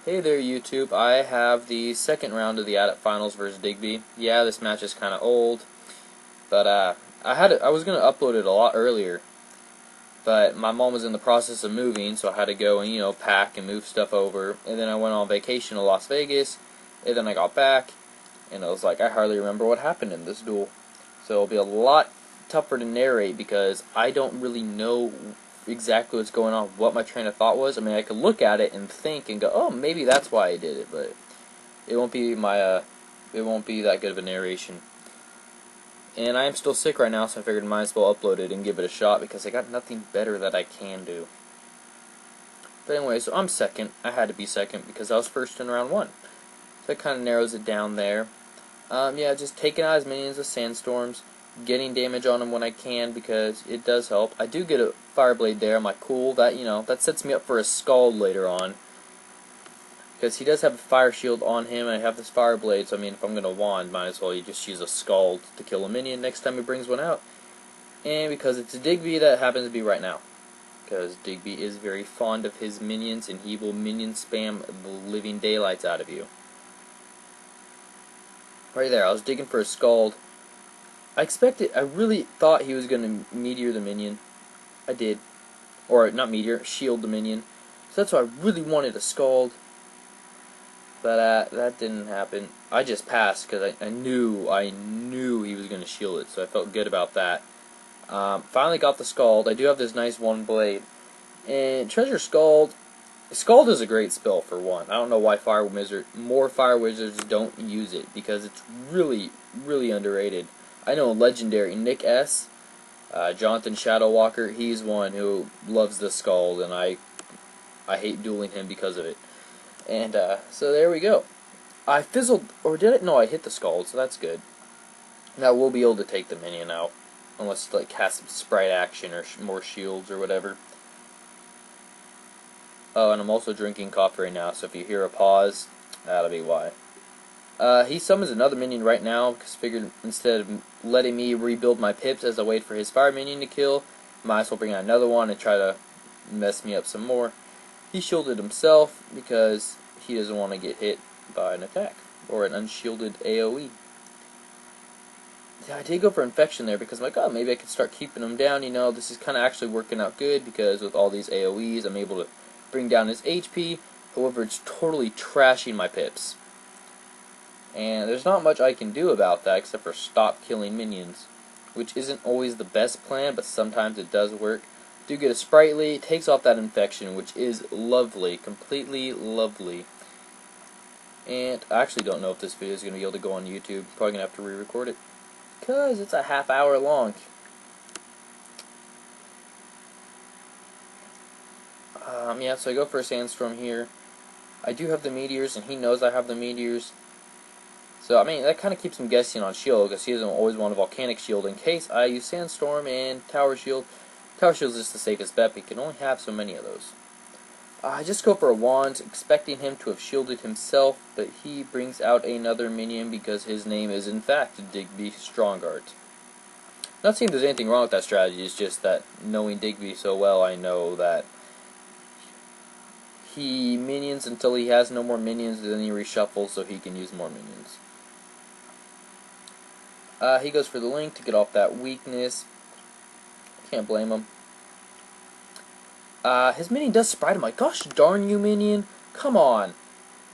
Hey there, YouTube. I have the second round of the Adept Finals versus Digby. Yeah, this match is kind of old, but I was gonna upload it a lot earlier, but my mom was in the process of moving, so I had to go and pack and move stuff over. And then I went on vacation to Las Vegas, and then I got back, and I was like, I hardly remember what happened in this duel. So it'll be a lot tougher to narrate because I don't really know exactly what's going on, what my train of thought was. I mean, I could look at it and think and go, oh, maybe that's why I did it, but it won't be it won't be that good of a narration. And I am still sick right now, so I figured I might as well upload it and give it a shot because I got nothing better that I can do. But anyway, so I'm second. I had to be second because I was first in round one. So that kind of narrows it down there. Yeah, just taking out as minions as sandstorms, getting damage on them when I can because it does help. I do get a fireblade there. I'm like, cool. That that sets me up for a scald later on because he does have a fire shield on him, and I have this fireblade. So I mean, if I'm gonna wand, might as well you just use a scald to kill a minion next time he brings one out. And because it's a Digby, that happens to be right now. Because Digby is very fond of his minions, and he will minion spam the living daylights out of you. Right there, I was digging for a scald. I really thought he was going to meteor the minion. I did. Or, not meteor, shield the minion. So that's why I really wanted a scald. But that didn't happen. I just passed because I knew he was going to shield it. So I felt good about that. Finally got the scald. I do have this nice one blade. And Treasure Scald. Scald is a great spell for one. I don't know why more Fire Wizards don't use it because it's really, really underrated. I know Legendary Nick S, Jonathan Shadowwalker. He's one who loves the Scald, and I hate dueling him because of it. And so there we go. I fizzled, or did it? No, I hit the Scald, so that's good. Now we'll be able to take the minion out, unless it like has some sprite action or more shields or whatever. Oh, and I'm also drinking coffee right now, so if you hear a pause, that'll be why. He summons another minion right now, because figured instead of letting me rebuild my pips as I wait for his fire minion to kill, might as well bring out another one and try to mess me up some more. He shielded himself, because he doesn't want to get hit by an attack, or an unshielded AoE. Yeah, I did go for infection there, because I'm like, oh, maybe I could start keeping him down, this is kind of actually working out good, because with all these AoEs, I'm able to bring down his HP. However, it's totally trashing my pips. And there's not much I can do about that except for stop killing minions, which isn't always the best plan, but sometimes it does work. Do get a sprightly, takes off that infection, which is lovely, completely lovely. And I actually don't know if this video is going to be able to go on YouTube. Probably going to have to re-record it, because it's a half hour long. Yeah, so I go for a sandstorm here. I do have the meteors, and he knows I have the meteors. So, I mean, that kind of keeps him guessing on shield, because he doesn't always want a volcanic shield in case I use sandstorm and tower shield. Tower shield is just the safest bet, but he can only have so many of those. I just go for a wand, expecting him to have shielded himself, but he brings out another minion because his name is, in fact, Digby Strongheart. Not saying there's anything wrong with that strategy, it's just that knowing Digby so well, I know that he minions until he has no more minions, and then he reshuffles so he can use more minions. He goes for the link to get off that weakness. Can't blame him. His minion does sprite him. Like, gosh darn you, minion. Come on.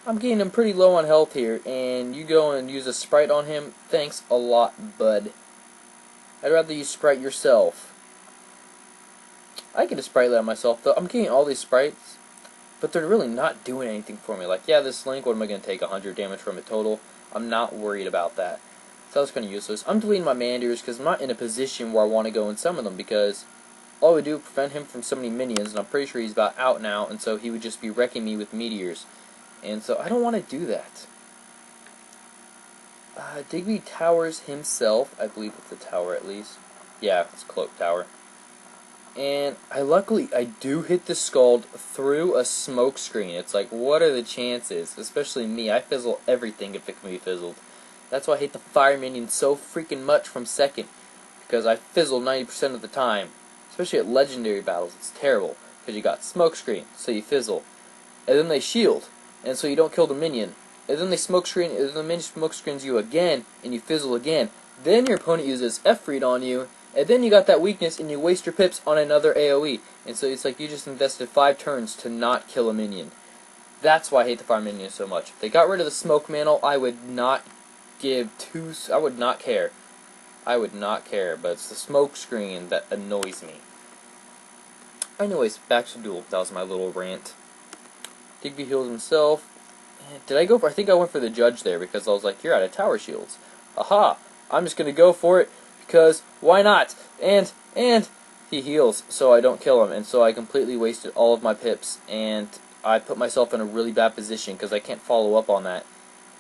I'm getting him pretty low on health here, and you go and use a sprite on him. Thanks a lot, bud. I'd rather you sprite yourself. I get a sprite on myself, though. I'm getting all these sprites, but they're really not doing anything for me. Like, yeah, this link, what am I going to take? 100 damage from it total? I'm not worried about that. So that's kind of useless. I'm deleting my Mandiers because I'm not in a position where I want to go and summon them, because all I would do would prevent him from summoning minions, and I'm pretty sure he's about out now, and so he would just be wrecking me with meteors. And so I don't want to do that. Digby towers himself. I believe it's a tower at least. Yeah, it's Cloak Tower. And luckily I do hit the Scald through a smoke screen. It's like, what are the chances? Especially me. I fizzle everything if it can be fizzled. That's why I hate the fire minion so freaking much from second, because I fizzle 90% of the time. Especially at legendary battles, it's terrible, because you got smoke screen, so you fizzle. And then they shield. and so you don't kill the minion. And then they smoke screen, and the minion smoke screens you again, and you fizzle again. Then your opponent uses F-read on you, and then you got that weakness, and you waste your pips on another AoE. And so it's like you just invested 5 turns to not kill a minion. That's why I hate the fire minion so much. If they got rid of the smoke mantle, I would not I would not care. I would not care, but it's the smoke screen that annoys me. Anyways, back to duel. That was my little rant. Digby heals himself. Did I go for... I think I went for the judge there because I was like, you're out of tower shields. Aha! I'm just going to go for it because why not? And he heals so I don't kill him. And so I completely wasted all of my pips. And I put myself in a really bad position because I can't follow up on that.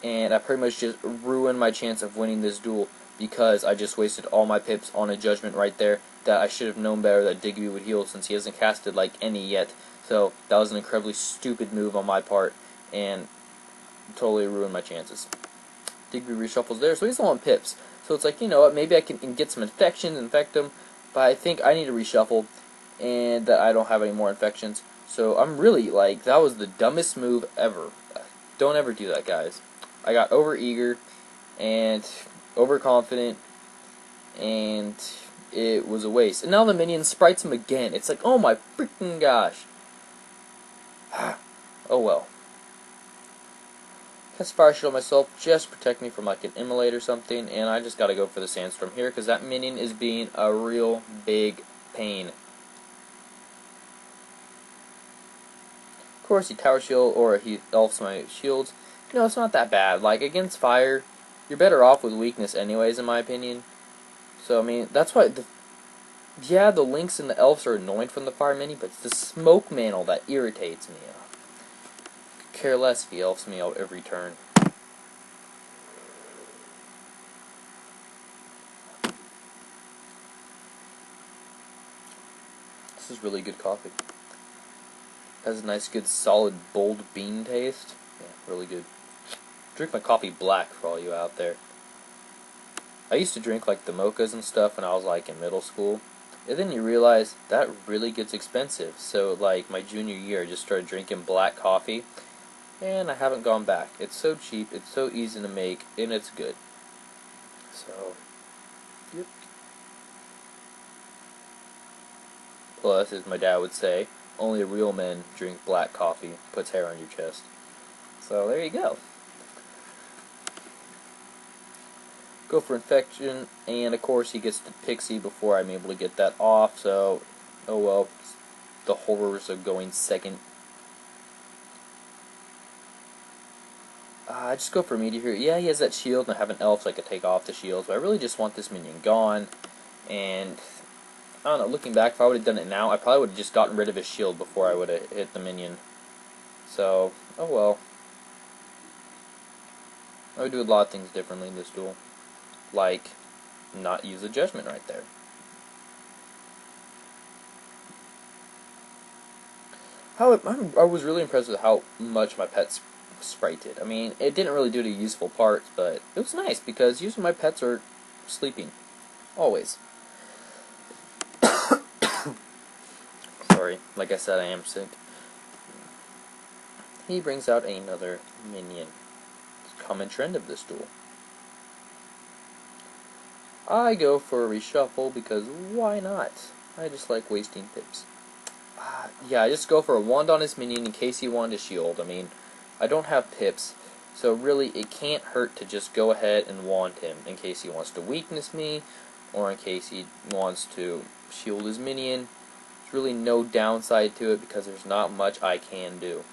And I pretty much just ruined my chance of winning this duel because I just wasted all my pips on a judgment right there that I should have known better that Digby would heal since he hasn't casted like any yet. So that was an incredibly stupid move on my part and totally ruined my chances. Digby reshuffles there, so he's low on pips. So it's like, you know what, maybe I can get some infections, infect him, but I think I need to reshuffle and that I don't have any more infections. So I'm really like, that was the dumbest move ever. Don't ever do that, guys. I got overeager and overconfident, and it was a waste. And now the minion sprites him again. It's like, oh my freaking gosh. Oh well. Cast fire shield on myself, just protect me from like an immolate or something, and I just gotta go for the sandstorm here because that minion is being a real big pain. Of course, he tower shield or he elfs my shields. You know, it's not that bad. Like against fire, you're better off with weakness anyways, in my opinion. So I mean, that's why the lynx and the elves are annoying from the fire mini, but it's the smoke mantle that irritates me. Care less if he elfs me out every turn. This is really good coffee. Has a nice, good, solid, bold bean taste. Yeah, really good. Drink my coffee black for all you out there. I used to drink like the mochas and stuff when I was like in middle school. And then you realize that really gets expensive. So like my junior year I just started drinking black coffee. And I haven't gone back. It's so cheap, it's so easy to make, and it's good. So, yep. Plus, as my dad would say, only real men drink black coffee, puts hair on your chest. So, there you go. Go for infection, and of course he gets the pixie before I'm able to get that off, so, oh well. The horrors of going second. I just go for meteor here. Yeah, he has that shield, and I have an elf so I could take off the shields, but I really just want this minion gone. And I don't know, looking back, if I would have done it now, I probably would have just gotten rid of his shield before I would have hit the minion. So, oh well. I would do a lot of things differently in this duel. Like, not use a judgment right there. I was really impressed with how much my pets sprited. I mean, it didn't really do the useful parts, but it was nice because usually my pets are sleeping. Always. Sorry, like I said, I am sick. He brings out another minion. It's a common trend of this duel. I go for a reshuffle because why not? I just like wasting pips. Yeah, I just go for a wand on his minion in case he wanted a shield. I mean, I don't have pips, so really it can't hurt to just go ahead and wand him in case he wants to weakness me, or in case he wants to shield his minion. There's really no downside to it because there's not much I can do.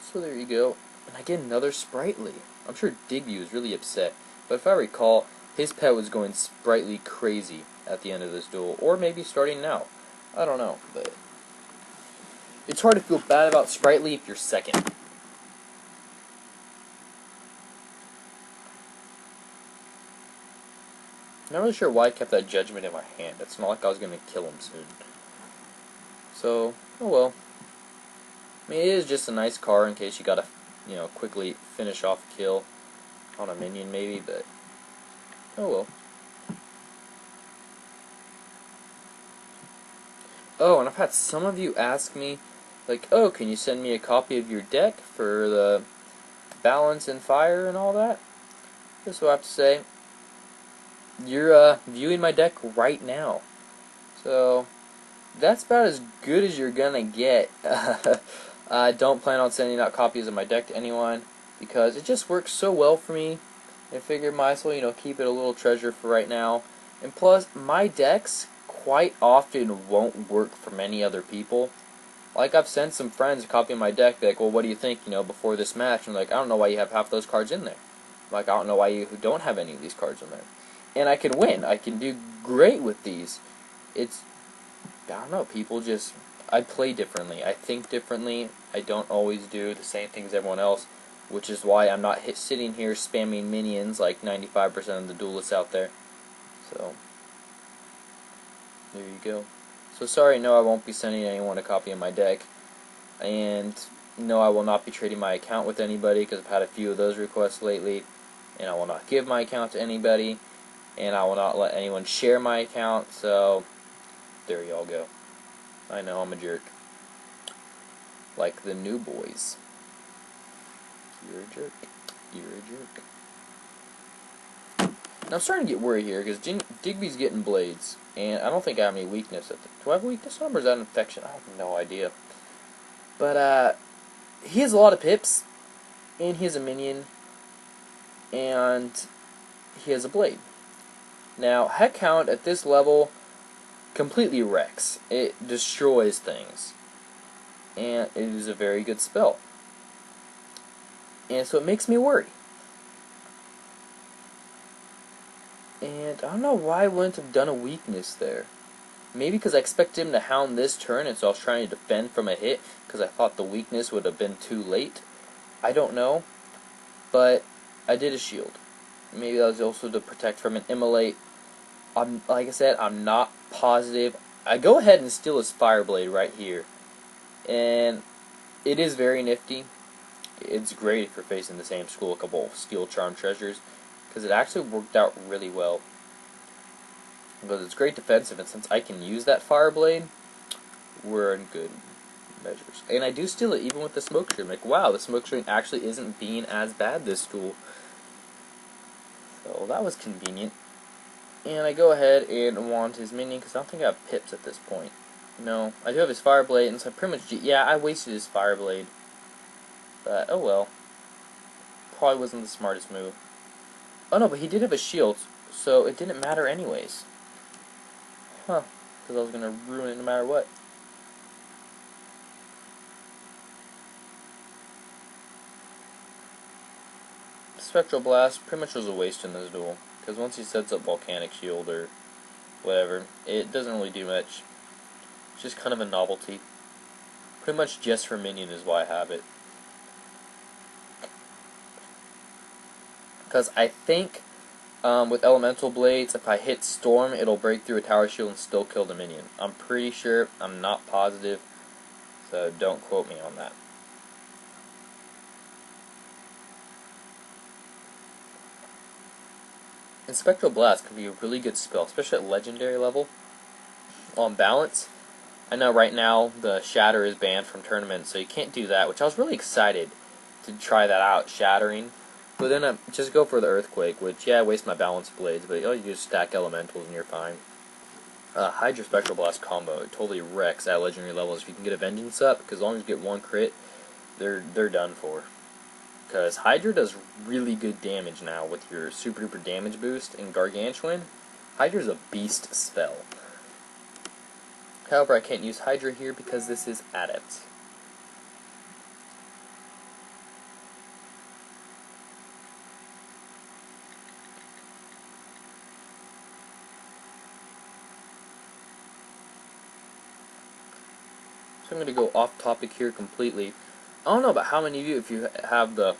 So there you go. And I get another sprightly. I'm sure Digby was really upset, but if I recall, his pet was going sprightly crazy at the end of this duel, or maybe starting now. I don't know, but it's hard to feel bad about sprightly if you're second. Not really sure why I kept that judgment in my hand. It's not like I was going to kill him soon. So, oh well. I mean, it is just a nice car in case you gotta, quickly finish off a kill on a minion maybe, but oh well. Oh, and I've had some of you ask me, like, oh, can you send me a copy of your deck for the balance and fire and all that? This is what I have to say. You're viewing my deck right now. So, that's about as good as you're gonna get. I don't plan on sending out copies of my deck to anyone because it just works so well for me. I figured might as well, keep it a little treasure for right now. And plus, my decks quite often won't work for many other people. Like, I've sent some friends a copy of my deck, like, well, what do you think, before this match? And like, I don't know why you have half those cards in there. Like, I don't know why you don't have any of these cards in there. And I can win. I can do great with these. It's, I don't know, people just, I play differently. I think differently. I don't always do the same things as everyone else, which is why I'm not sitting here spamming minions like 95% of the duelists out there. So, there you go. So sorry, no, I won't be sending anyone a copy of my deck. And no, I will not be trading my account with anybody because I've had a few of those requests lately. And I will not give my account to anybody. And I will not let anyone share my account. So, there y'all go. I know I'm a jerk. Like the new boys. You're a jerk. You're a jerk. Now I'm starting to get worried here because Digby's getting blades, and I don't think I have any weakness. Do I have a weakness on him, or is that an infection? I have no idea. But he has a lot of pips, and he has a minion, and he has a blade. Now Heckhound at this level completely wrecks. It destroys things, and it is a very good spell. And so it makes me worry. And I don't know why I wouldn't have done a weakness there. Maybe because I expected him to hound this turn, and so I was trying to defend from a hit, because I thought the weakness would have been too late. I don't know. But I did a shield. Maybe that was also to protect from an immolate. Like I said, I'm not positive. I go ahead and steal his Fireblade right here. And it is very nifty. It's great if you're facing the same school, a couple of Steel Charm Treasures, because it actually worked out really well. Because it's great defensive, and since I can use that Fireblade, we're in good measures. And I do steal it even with the Smoke Screen. Like, wow, the Smoke Screen actually isn't being as bad this duel. So that was convenient. And I go ahead and want his minion, because I don't think I have pips at this point. No, I do have his Fireblade, and so I pretty much, yeah, I wasted his Fireblade. But, oh well. Probably wasn't the smartest move. Oh no, but he did have a shield, so it didn't matter anyways. Huh, because I was going to ruin it no matter what. Spectral Blast pretty much was a waste in this duel, because once he sets up Volcanic Shield or whatever, it doesn't really do much. It's just kind of a novelty. Pretty much just for minion is why I have it. Because I think with Elemental Blades, if I hit Storm, it'll break through a Tower Shield and still kill the minion. I'm pretty sure, I'm not positive, so don't quote me on that. And Spectral Blast can be a really good spell, especially at Legendary level. On balance, I know right now the Shatter is banned from tournaments, so you can't do that, which I was really excited to try that out, Shattering. But then I just go for the Earthquake, which, yeah, I waste my Balance Blades, but you just stack Elementals and you're fine. Hydra Spectral Blast combo, it totally wrecks at Legendary levels. If you can get a Vengeance up, because as long as you get one crit, they're done for. Because Hydra does really good damage now with your super duper damage boost in Gargantuan. Hydra's a beast spell. However, I can't use Hydra here because this is Adept. So I'm going to go off topic here completely. I don't know about how many of you, if you have the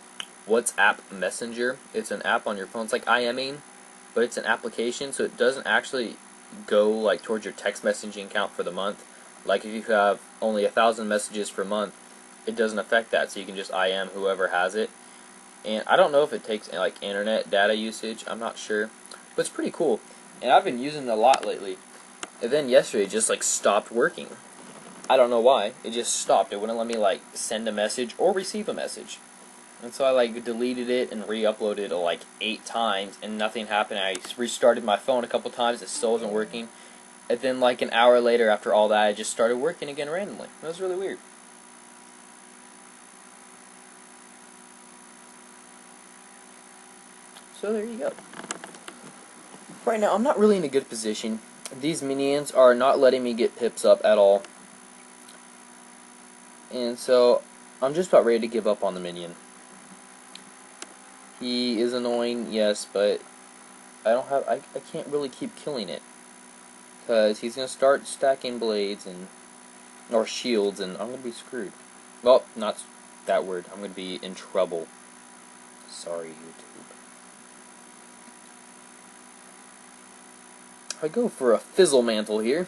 WhatsApp Messenger, it's an app on your phone. It's like IMing, but it's an application, so it doesn't actually go like towards your text messaging count for the month. Like if you have only 1,000 messages per month, it doesn't affect that, so you can just IM whoever has it. And I don't know if it takes like internet data usage, I'm not sure, but it's pretty cool. And I've been using it a lot lately. And then yesterday it just like stopped working. I don't know why. It just stopped. It wouldn't let me, like, send a message or receive a message. And so I, like, deleted it and re-uploaded it, like, 8 times, and nothing happened. I restarted my phone a couple times. It still wasn't working. And then, like, an hour later, after all that, it just started working again randomly. It was really weird. So there you go. Right now, I'm not really in a good position. These minions are not letting me get pips up at all. And so, I'm just about ready to give up on the minion. He is annoying, yes, but I can't really keep killing it. Because he's going to start stacking blades or shields, and I'm going to be screwed. Well, not that word. I'm going to be in trouble. Sorry, YouTube. I go for a fizzle mantle here.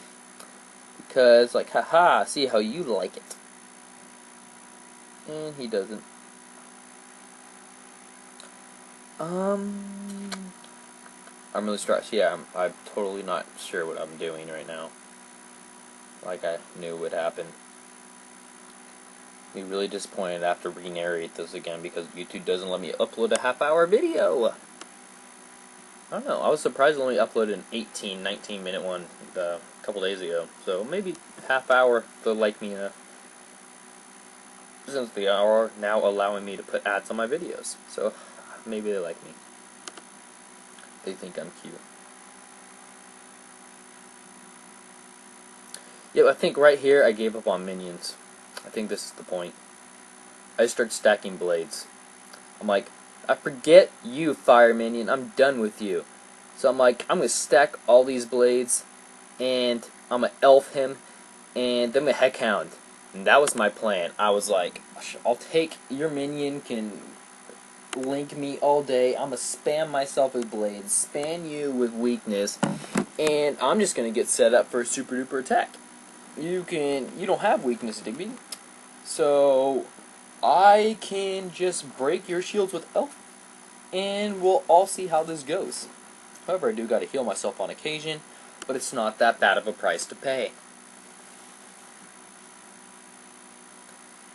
Because, like, haha, see how you like it. And he doesn't. I'm really stressed. Yeah, I'm totally not sure what I'm doing right now. Like I knew would happen. Be really disappointed after re-narrate this again because YouTube doesn't let me upload a half-hour video. I don't know. I was surprised I only uploaded an 18, 19-minute one a couple days ago. So maybe half hour they'll like me enough. Since they are now allowing me to put ads on my videos. So maybe they like me. They think I'm cute. Yep, I think right here I gave up on minions. I think this is the point. I start stacking blades. I'm like, I forget you, fire minion. I'm done with you. So I'm like, I'm going to stack all these blades, and I'm going to elf him, and then I'm going to heck hound. And that was my plan. I was like, I'll take your minion, can link me all day. I'm going to spam myself with blades, spam you with weakness, and I'm just going to get set up for a super duper attack. You don't have weakness, Digby. So I can just break your shields with elf, and we'll all see how this goes. However, I do got to heal myself on occasion, but it's not that bad of a price to pay.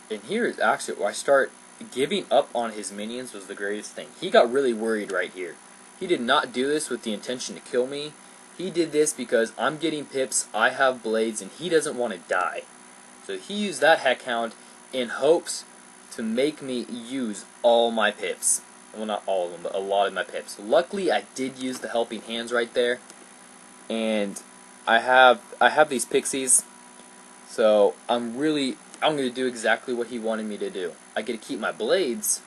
And here is actually where I start giving up on his minions was the greatest thing. He got really worried right here. He did not do this with the intention to kill me. He did this because I'm getting pips, I have blades, and he doesn't want to die. So he used that heck hound in hopes to make me use all my pips. Well, not all of them, but a lot of my pips. Luckily, I did use the helping hands right there. And I have these pixies. So I'm going to do exactly what he wanted me to do. I get to keep my blades,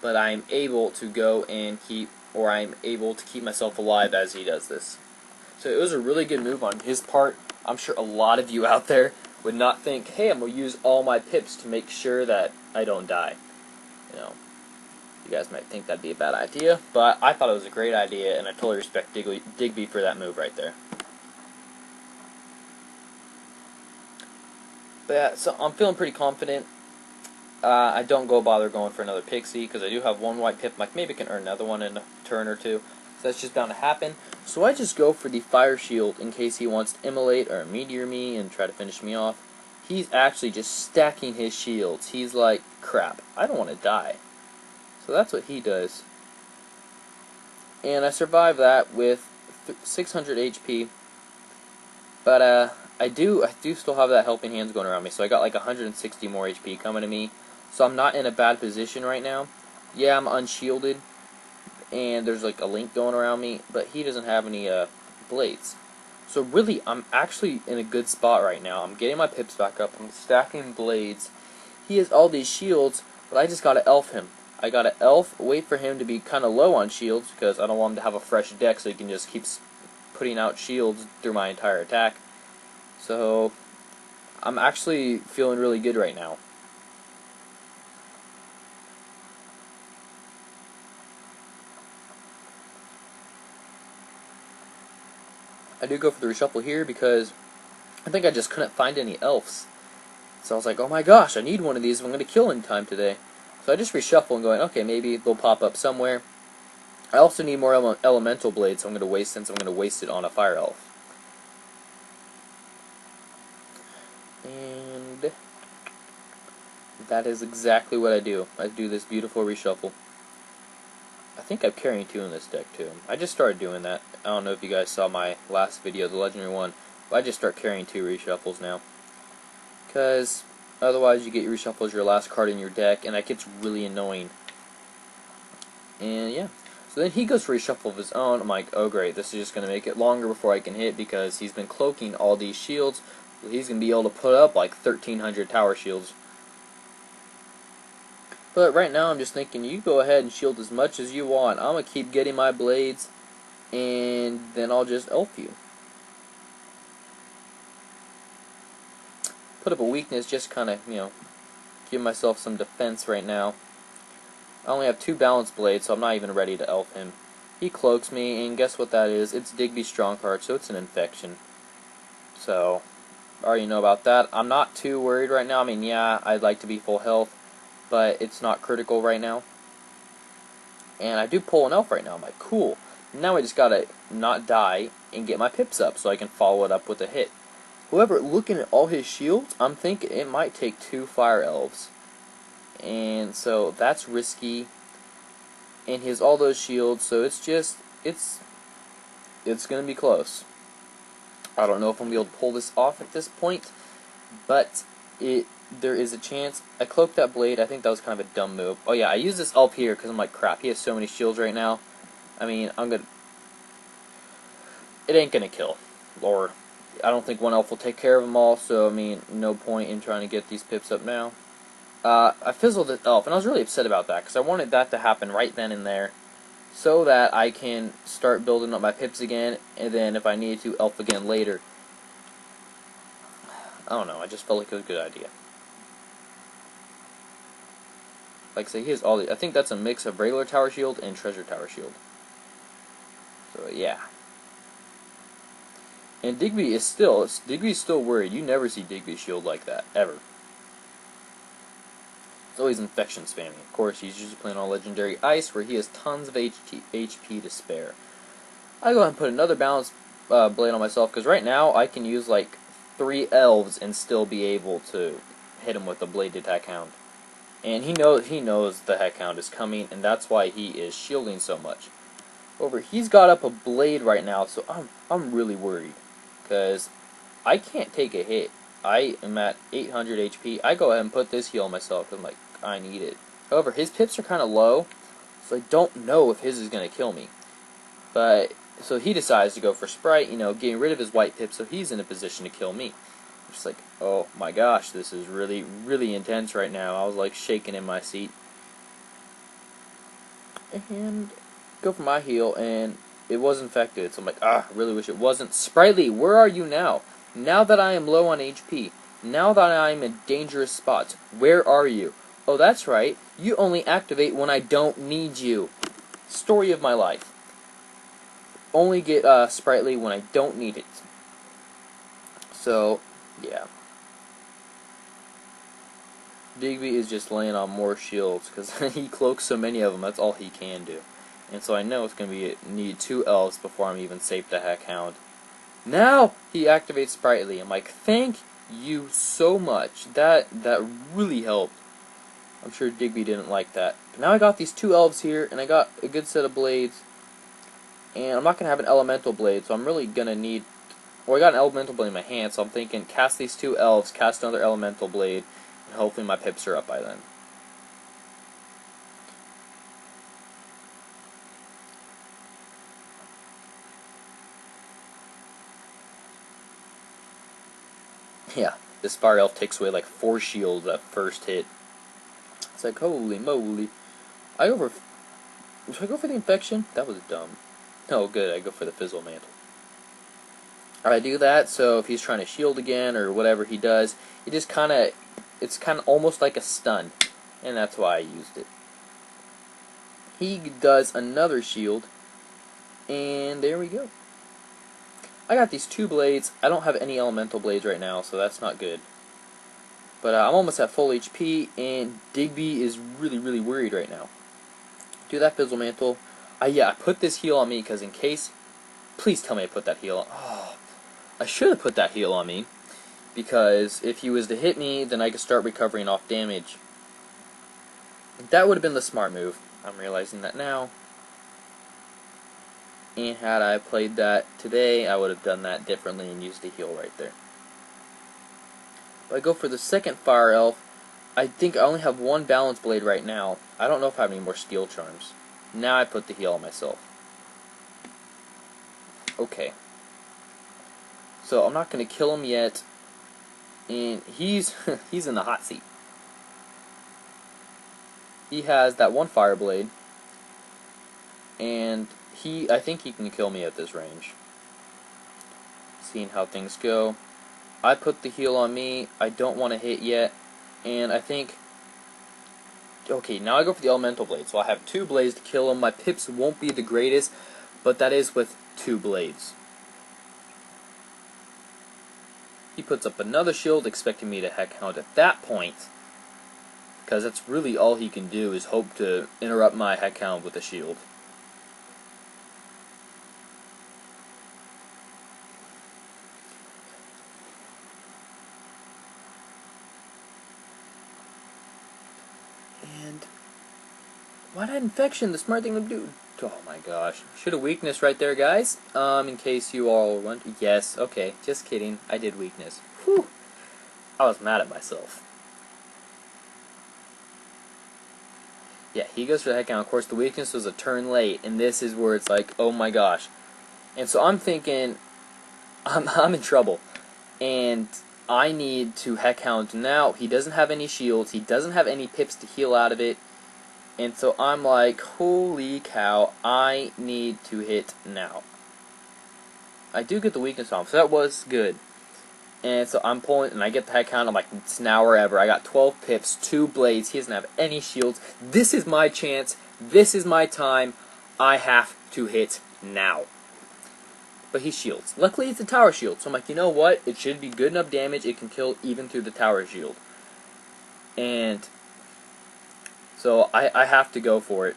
but I'm able to go and I'm able to keep myself alive as he does this. So it was a really good move on his part. I'm sure a lot of you out there would not think, hey, I'm going to use all my pips to make sure that I don't die. You know, you guys might think that'd be a bad idea, but I thought it was a great idea, and I totally respect Digby for that move right there. But yeah, so I'm feeling pretty confident. I don't bother going for another pixie, because I do have one white pip. Like, maybe I can earn another one in a turn or two. So that's just bound to happen. So I just go for the fire shield in case he wants to immolate or meteor me and try to finish me off. He's actually just stacking his shields. He's like, crap, I don't want to die. So that's what he does. And I survive that with 600 HP. But I do still have that helping hands going around me. So I got like 160 more HP coming to me. So I'm not in a bad position right now. Yeah, I'm unshielded. And there's like a link going around me, but he doesn't have any blades. So really, I'm actually in a good spot right now. I'm getting my pips back up. I'm stacking blades. He has all these shields, but I just gotta elf him. I gotta elf, wait for him to be kind of low on shields, because I don't want him to have a fresh deck so he can just keep putting out shields through my entire attack. So I'm actually feeling really good right now. I do go for the reshuffle here because I think I just couldn't find any elves. So I was like, oh my gosh, I need one of these if I'm going to kill in time today. So I just reshuffle and going, okay, maybe they'll pop up somewhere. I also need more elemental blades, so I'm going to waste it on a fire elf. And That is exactly what I do. I do this beautiful reshuffle. I think I'm carrying 2 in this deck too. I just started doing that. I don't know if you guys saw my last video, the legendary one, but I just start carrying 2 reshuffles now. Because otherwise you get your reshuffle as your last card in your deck, and that gets really annoying. And yeah. So then he goes for a reshuffle of his own. I'm like, oh great, this is just going to make it longer before I can hit, because he's been cloaking all these shields. He's going to be able to put up like 1,300 tower shields. But right now I'm just thinking, you go ahead and shield as much as you want. I'm going to keep getting my blades, and then I'll just elf you. Put up a weakness, just kind of, give myself some defense right now. I only have 2 balanced blades, so I'm not even ready to elf him. He cloaks me, and guess what that is? It's Digby Strongheart, so it's an infection. So, I already know about that. I'm not too worried right now. I mean, yeah, I'd like to be full health, but it's not critical right now. And I do pull an elf right now. I'm like, cool. Now I just gotta not die and get my pips up so I can follow it up with a hit. However, looking at all his shields, I'm thinking it might take 2 fire elves. And so that's risky. And he has all those shields, so it's gonna be close. I don't know if I'm gonna be able to pull this off at this point, but there is a chance. I cloaked that blade. I think that was kind of a dumb move. Oh yeah, I used this elf here because I'm like, crap, he has so many shields right now. I mean, it ain't gonna kill. Or, I don't think one elf will take care of them all, so I mean, no point in trying to get these pips up now. I fizzled this elf, and I was really upset about that, because I wanted that to happen right then and there, so that I can start building up my pips again, and then if I needed to, elf again later. I don't know, I just felt like it was a good idea. Like I say, he has all the, I think that's a mix of regular tower shield and treasure tower shield. So yeah. And Digby is still worried. You never see Digby shield like that, ever. It's always infection spamming. Of course, he's usually playing on Legendary Ice, where he has tons of HP to spare. I go ahead and put another balanced blade on myself, because right now I can use like 3 elves and still be able to hit him with a bladed Heck Hound. And he knows the Heck Hound is coming, and that's why he is shielding so much. However, he's got up a blade right now, so I'm really worried, because I can't take a hit. I am at 800 HP. I go ahead and put this heal on myself, because I'm like, I need it. However, his pips are kind of low, so I don't know if his is going to kill me. But, so he decides to go for Sprite, getting rid of his white pips, so he's in a position to kill me. I'm just like, oh my gosh, this is really, really intense right now. I was like shaking in my seat. And go for my heal, and it was infected, so I'm like, I really wish it wasn't. Sprightly, where are you now? Now that I am low on HP, now that I am in dangerous spots, where are you? Oh, that's right, you only activate when I don't need you. Story of my life. Only get Sprightly when I don't need it. So, yeah. Digby is just laying on more shields, because he cloaks so many of them, that's all he can do. And so I know it's going to need 2 elves before I'm even safe to Heck Hound. Now he activates Sprightly. I'm like, thank you so much. That really helped. I'm sure Digby didn't like that. But now I got these 2 elves here, and I got a good set of blades. And I'm not going to have an elemental blade, so I'm really going to need... Well, I got an elemental blade in my hand, so I'm thinking cast these 2 elves, cast another elemental blade, and hopefully my pips are up by then. Yeah, this Fire Elf takes away like 4 shields that first hit. It's like, holy moly. Should I go for the infection? That was dumb. Oh, good, I go for the Fizzle Mantle. I do that, so if he's trying to shield again, or whatever he does, it's kind of almost like a stun. And that's why I used it. He does another shield, and there we go. I got these 2 blades. I don't have any elemental blades right now, so that's not good. But I'm almost at full HP, and Digby is really, really worried right now. Do that Fizzle Mantle. Yeah, I put this heal on me, because in case... Please tell me I put that heal on. Oh, I should have put that heal on me, because if he was to hit me, then I could start recovering off damage. That would have been the smart move. I'm realizing that now. And had I played that today, I would have done that differently and used the heal right there. But I go for the second Fire Elf. I think I only have one Balance Blade right now. I don't know if I have any more Steel Charms. Now I put the heal on myself. Okay. So I'm not going to kill him yet. And he's in the hot seat. He has that one Fire Blade. And I think he can kill me at this range. Seeing how things go. I put the heal on me. I don't want to hit yet. And I think... Okay, now I go for the Elemental Blade. So I have 2 blades to kill him. My pips won't be the greatest, but that is with 2 blades. He puts up another shield, expecting me to heck hound at that point. Because that's really all he can do, is hope to interrupt my heck hound with a shield. And why not infection? The smart thing to do. Oh my gosh. Should have weakness right there, guys. In case you all want. Yes, okay. Just kidding. I did weakness. Whew. I was mad at myself. Yeah, he goes for the heck count. Of course, the weakness was a turn late, and this is where it's like, oh my gosh. And so I'm thinking, I'm in trouble. And I need to heck hound now. He doesn't have any shields. He doesn't have any pips to heal out of it. And so I'm like, holy cow, I need to hit now. I do get the weakness on, so that was good. And so I'm pulling, and I get the heck count. I'm like, it's now or ever. I got 12 pips, 2 blades. He doesn't have any shields. This is my chance. This is my time. I have to hit now. But he shields. Luckily, it's a tower shield. So I'm like, you know what? It should be good enough damage. It can kill even through the tower shield. And so I have to go for it.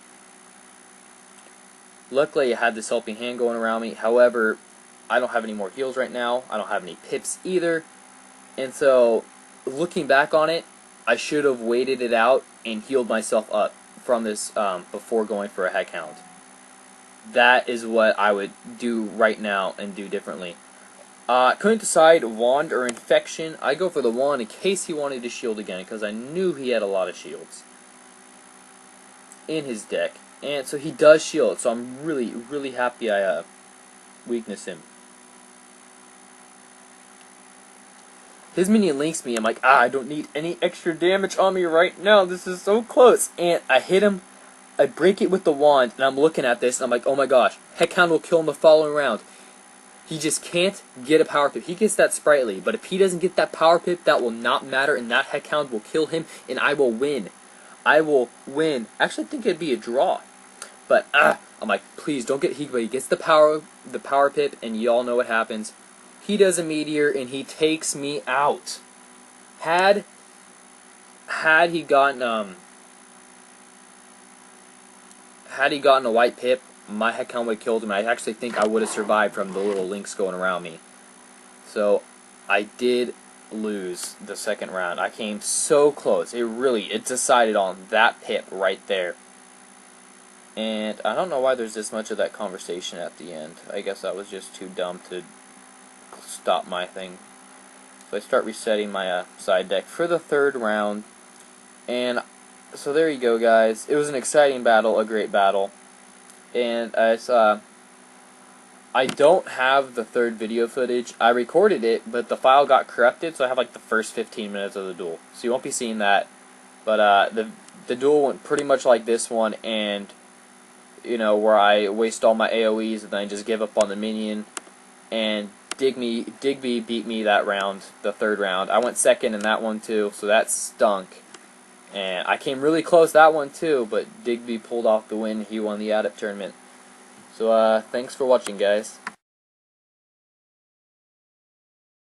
Luckily, I had this helping hand going around me. However, I don't have any more heals right now. I don't have any pips either. And so, looking back on it, I should have waited it out and healed myself up from this before going for a heck hound. That is what I would do right now and do differently. Couldn't decide wand or infection. I go for the wand in case he wanted to shield again, because I knew he had a lot of shields in his deck. And so he does shield, so I'm really, really happy I weakness him. His minion links me. I'm like, I don't need any extra damage on me right now. This is so close. And I hit him. I break it with the wand, and I'm looking at this, and I'm like, oh my gosh. Heckhound will kill him the following round. He just can't get a power pip. He gets that sprightly, but if he doesn't get that power pip, that will not matter, and that Heckhound will kill him, and I will win. I will win. Actually, I think it'd be a draw. But, I'm like, please, don't get... But he gets the power pip, and y'all know what happens. He does a meteor, and he takes me out. Had he gotten a white pip, my Heckhound would have killed him. I actually think I would have survived from the little links going around me. So, I did lose the second round. I came so close. It decided on that pip right there. And I don't know why there's this much of that conversation at the end. I guess I was just too dumb to stop my thing. So I start resetting my side deck for the third round. And so there you go, guys. It was an exciting battle, a great battle. And I don't have the third video footage. I recorded it, but the file got corrupted, so I have like the first 15 minutes of the duel. So you won't be seeing that. But the duel went pretty much like this one, and you know, where I waste all my AoEs and then I just give up on the minion. And Digby beat me that round, the third round. I went second in that one too, so that stunk. And I came really close that one too, but Digby pulled off the win. He won the Adept tournament. So thanks for watching, guys.